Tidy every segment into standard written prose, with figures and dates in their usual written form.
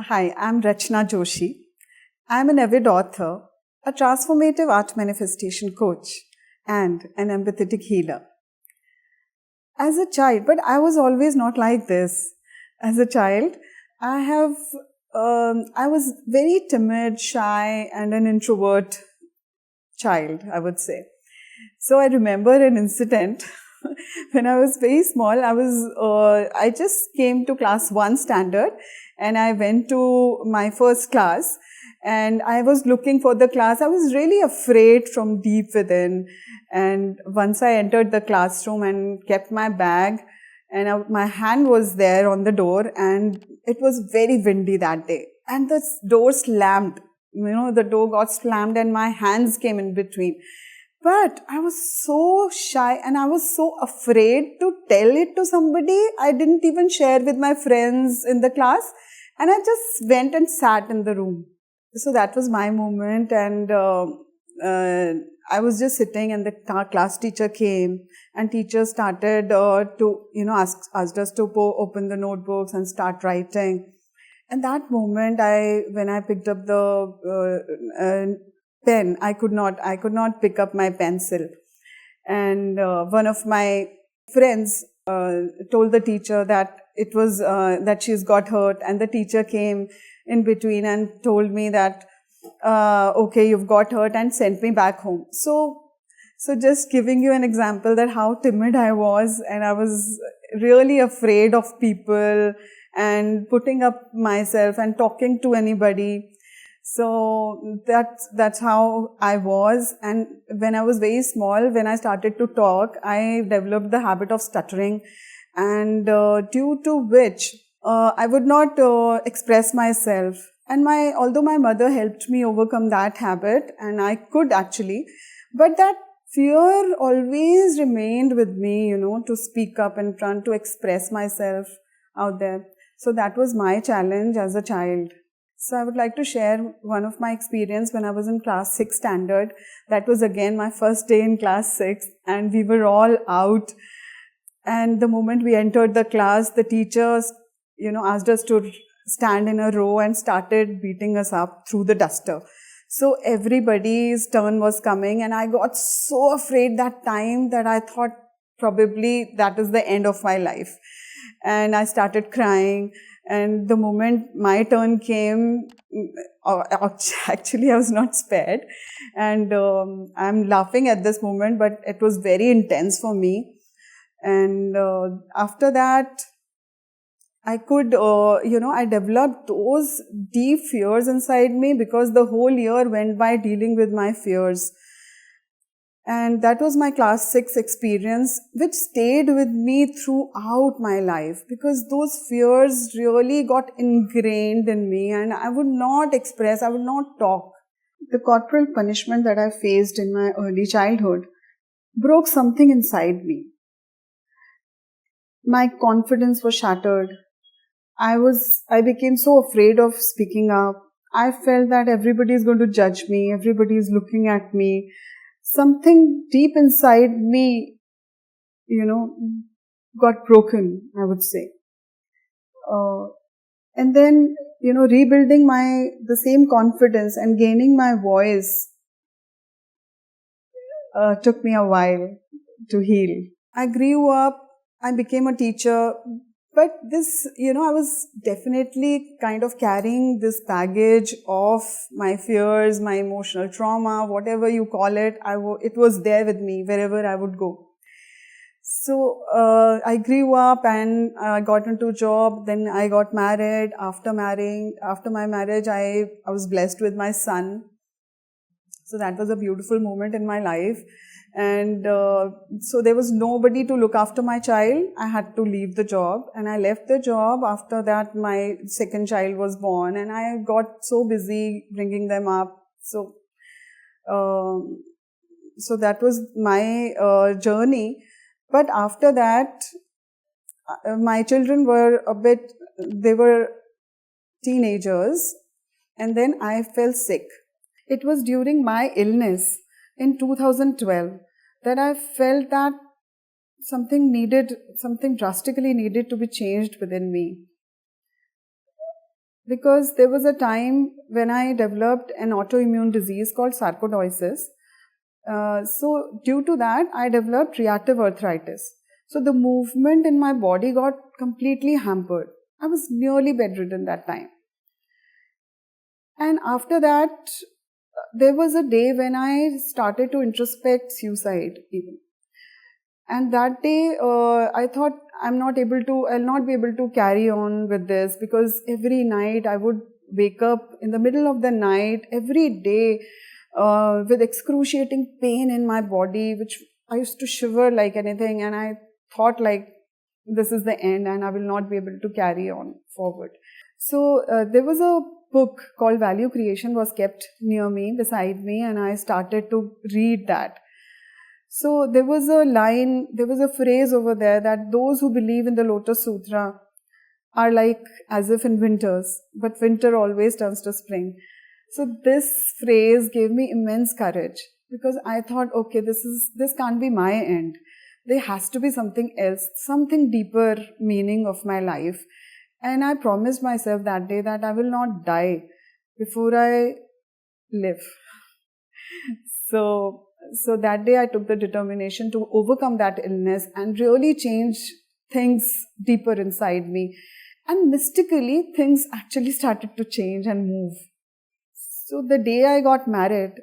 Hi, I'm Rachhana Joshii. I'm an avid author, a transformative art manifestation coach, and an empathetic healer. As a child, but I was always not like this. As a child, I was very timid, shy, and an introvert child, I would say. So I remember an incident when I was very small. I just came to class 1 standard, and I went to my first class, and I was looking for the class. I was really afraid from deep within. And once I entered the classroom and kept my bag, and my hand was there on the door, and it was very windy that day. And the door slammed. The door got slammed and my hands came in between. But I was so shy and I was so afraid to tell it to somebody. I didn't even share with my friends in the class. And I just went and sat in the room. So that was my moment. And I was just sitting, and the class teacher came, and teacher started asked us to open the notebooks and start writing. And that moment, when I picked up the pen, I could not pick up my pencil. And one of my friends told the teacher that it was that she's got hurt, and the teacher came in between and told me that okay, you've got hurt, and sent me back home. So just giving you an example that how timid I was, and I was really afraid of people and putting up myself and talking to anybody. So that's how I was. And when I was very small, when I started to talk, I developed the habit of stuttering, and due to which I would not express myself. And although my mother helped me overcome that habit, and I could actually, but that fear always remained with me, to speak up in front, to express myself out there. So that was my challenge as a child. So I would like to share one of my experience when I was in class 6 standard. That was again my first day in class 6, and we were all out. And the moment we entered the class, the teachers, asked us to stand in a row and started beating us up through the duster. So everybody's turn was coming, and I got so afraid that time that I thought probably that is the end of my life. And I started crying. And the moment my turn came, actually I was not spared. And I'm laughing at this moment, but it was very intense for me. And after that, I could, I developed those deep fears inside me, because the whole year went by dealing with my fears. And that was my class 6 experience, which stayed with me throughout my life, because those fears really got ingrained in me, and I would not express, I would not talk. The corporal punishment that I faced in my early childhood broke something inside me. My confidence was shattered. I became so afraid of speaking up. I felt that everybody is going to judge me, everybody is looking at me. Something deep inside me, got broken, I would say. And then, rebuilding the same confidence and gaining my voice took me a while to heal. I grew up, I became a teacher, but this, I was definitely kind of carrying this baggage of my fears, my emotional trauma, whatever you call it. It was there with me wherever I would go. So I grew up, and I got into a job. Then I got married. After my marriage, I was blessed with my son. So that was a beautiful moment in my life. And so there was nobody to look after my child. I had to leave the job, and I left the job. After that, my second child was born, and I got so busy bringing them up. So that was my journey. But after that, my children were they were teenagers, and then I fell sick. It was during my illness in 2012 that I felt that something drastically needed to be changed within me. because there was a time when I developed an autoimmune disease called sarcoidosis. So due to that, I developed reactive arthritis. So the movement in my body got completely hampered. I was nearly bedridden that time. And after that, there was a day when I started to introspect suicide even. And that day, I thought I'll not be able to carry on with this, because every night I would wake up in the middle of the night, every day, with excruciating pain in my body, which I used to shiver like anything. And I thought like, this is the end and I will not be able to carry on forward. So there was a book called Value Creation was kept near me, beside me, and I started to read that. So there was a phrase over there that those who believe in the Lotus Sutra are like as if in winters, but winter always turns to spring. So this phrase gave me immense courage, because I thought, okay, this can't be my end. There has to be something else, something deeper meaning of my life. And I promised myself that day that I will not die before I live. So that day I took the determination to overcome that illness and really change things deeper inside me. And mystically, things actually started to change and move. So the day I got married,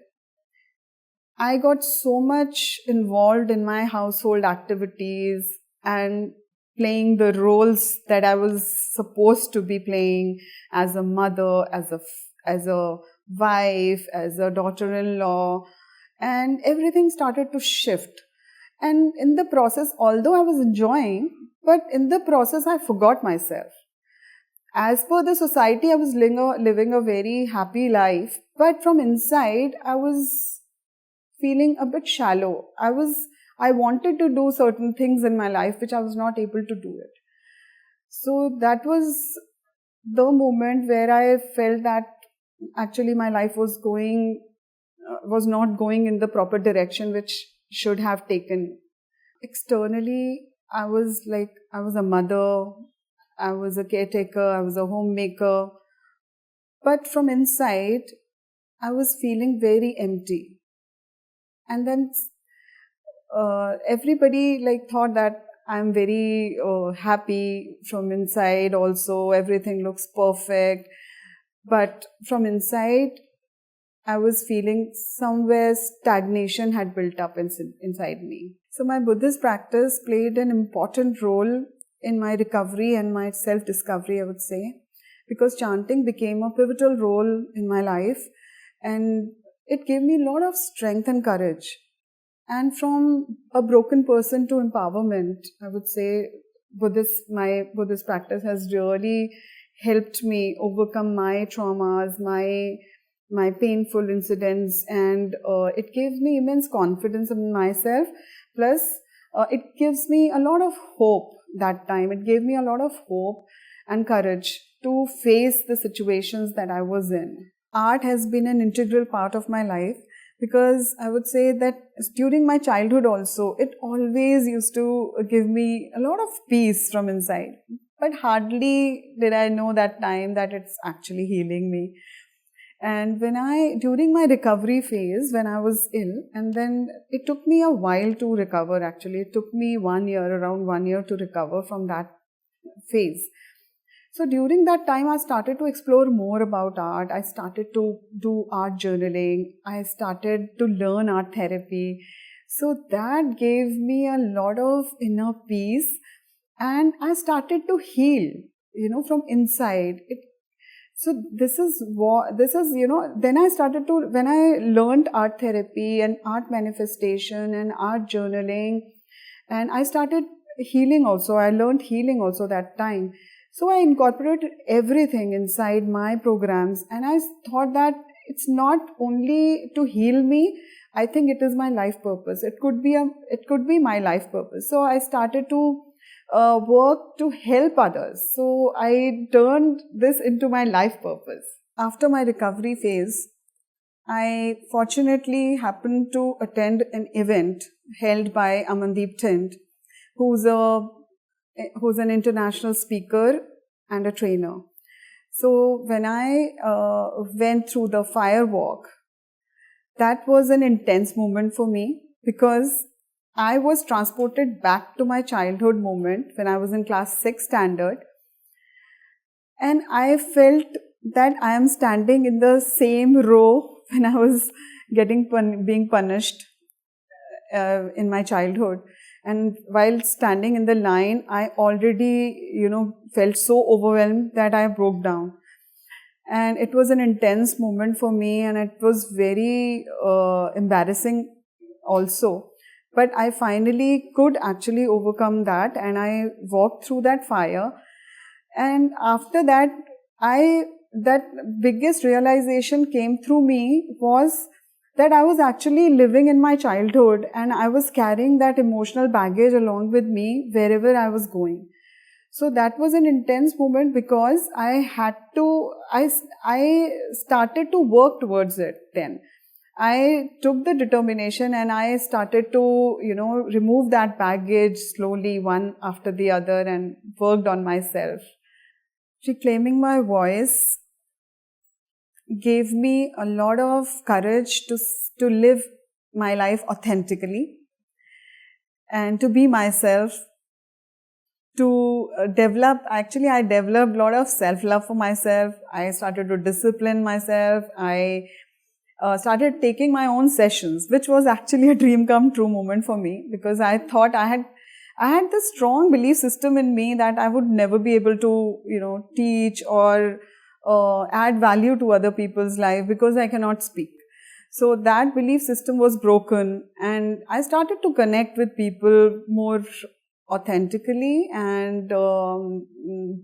I got so much involved in my household activities and playing the roles that I was supposed to be playing as a mother, as a wife, as a daughter-in-law, and everything started to shift. And in the process, although I was enjoying, but in the process I forgot myself. As per the society, I was living a very happy life, but from inside, I was feeling a bit shallow. I wanted to do certain things in my life which I was not able to do it. So that was the moment where I felt that actually my life was not going in the proper direction which should have taken. Externally, I was a mother, I was a caretaker, I was a homemaker. But from inside, I was feeling very empty. And then everybody thought that I'm very happy from inside also. Everything looks perfect. But from inside, I was feeling somewhere stagnation had built up inside me. So my Buddhist practice played an important role in my recovery and my self-discovery, I would say, because chanting became a pivotal role in my life, and it gave me a lot of strength and courage. And from a broken person to empowerment, I would say my Buddhist practice has really helped me overcome my traumas, my painful incidents, and it gave me immense confidence in myself. Plus, it gives me a lot of hope that time. It gave me a lot of hope and courage to face the situations that I was in. Art has been an integral part of my life, because I would say that during my childhood also, it always used to give me a lot of peace from inside. But hardly did I know that time that it's actually healing me. And during my recovery phase, when I was ill, and then it took me a while to recover actually. It took me around 1 year to recover from that phase. So during that time, I started to explore more about art. I started to do art journaling. I started to learn art therapy. So that gave me a lot of inner peace, and I started to heal, from inside. Then I started to, when I learned art therapy and art manifestation and art journaling, and I started healing also. I learned healing also that time. So I incorporated everything inside my programs, and I thought that it's not only to heal me. I think it is my life purpose. It could be my life purpose. So I started to work to help others. So I turned this into my life purpose. After my recovery phase, I fortunately happened to attend an event held by Amandeep Tint, who's an international speaker and a trainer. So when I went through the fire walk, that was an intense moment for me because I was transported back to my childhood moment when I was in class 6 standard, and I felt that I am standing in the same row when I was being punished in my childhood. And while standing in the line, I already, felt so overwhelmed that I broke down. And it was an intense moment for me, and it was very embarrassing also. But I finally could actually overcome that, and I walked through that fire. And after that, that biggest realization came through me was that I was actually living in my childhood, and I was carrying that emotional baggage along with me wherever I was going. So that was an intense moment because I started to work towards it then. I took the determination and I started to, remove that baggage slowly, one after the other, and worked on myself. Reclaiming my voice gave me a lot of courage to live my life authentically and to be myself, to develop. Actually, I developed a lot of self-love for myself. I started to discipline myself. I started taking my own sessions, which was actually a dream come true moment for me, because I thought I had this strong belief system in me that I would never be able to, teach or add value to other people's life because I cannot speak. So that belief system was broken, and I started to connect with people more authentically and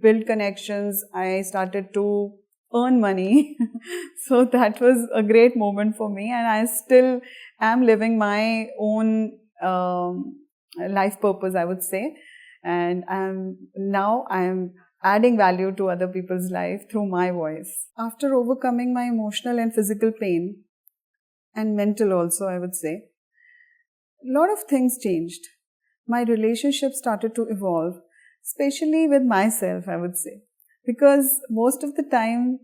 build connections. I started to earn money. So that was a great moment for me, and I still am living my own life purpose, I would say. And I'm adding value to other people's life through my voice. After overcoming my emotional and physical pain, and mental also, I would say, a lot of things changed. My relationship started to evolve, especially with myself, I would say. Because most of the time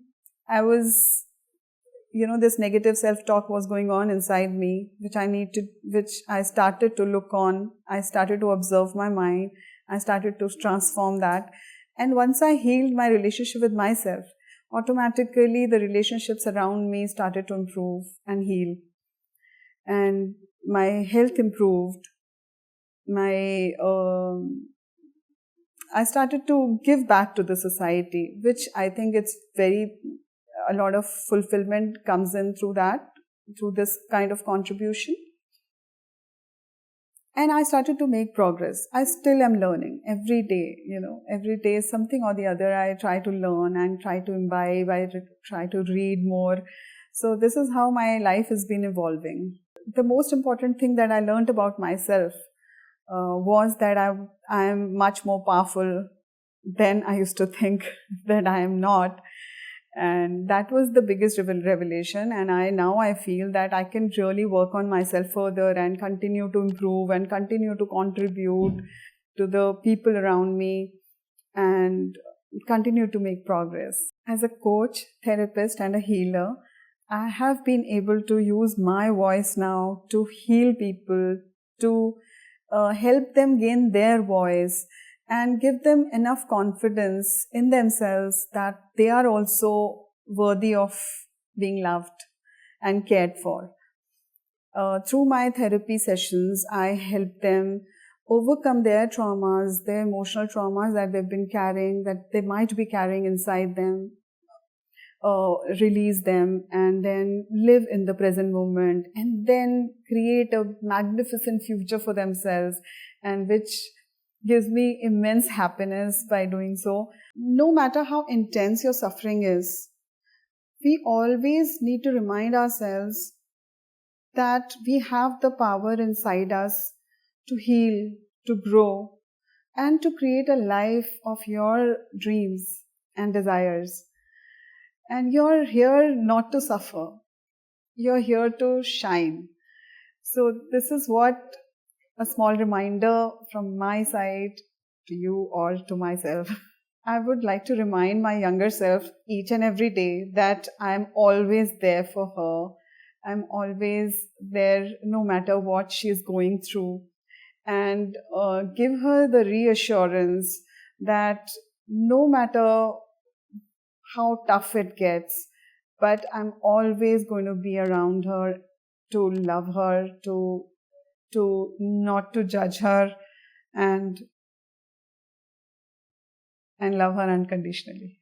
I was, this negative self-talk was going on inside me, which I started to look on. I started to observe my mind. I started to transform that. And once I healed my relationship with myself, automatically the relationships around me started to improve and heal. And my health improved. I started to give back to the society, which I think a lot of fulfillment comes in through this kind of contribution. And I started to make progress. I still am learning every day, every day something or the other I try to learn and try to imbibe, I try to read more. So this is how my life has been evolving. The most important thing that I learned about myself was that I am much more powerful than I used to think that I am not. And that was the biggest revelation. And now I feel that I can really work on myself further and continue to improve and continue to contribute to the people around me and continue to make progress. As a coach, therapist, and a healer, I have been able to use my voice now to heal people, to help them gain their voice and give them enough confidence in themselves that they are also worthy of being loved and cared for. Through my therapy sessions, I help them overcome their traumas, their emotional traumas that they've been carrying, that they might be carrying inside them, release them, and then live in the present moment, and then create a magnificent future for themselves, and which gives me immense happiness by doing so. No matter how intense your suffering is, we always need to remind ourselves that we have the power inside us to heal, to grow, and to create a life of your dreams and desires. And you're here not to suffer. You're here to shine. So this is what a small reminder from my side to you or to myself I would like to remind my younger self each and every day that I'm always there for her. I'm always there no matter what she's going through, and give her the reassurance that no matter how tough it gets, but I'm always going to be around her, to love her, to not to judge her, and love her unconditionally.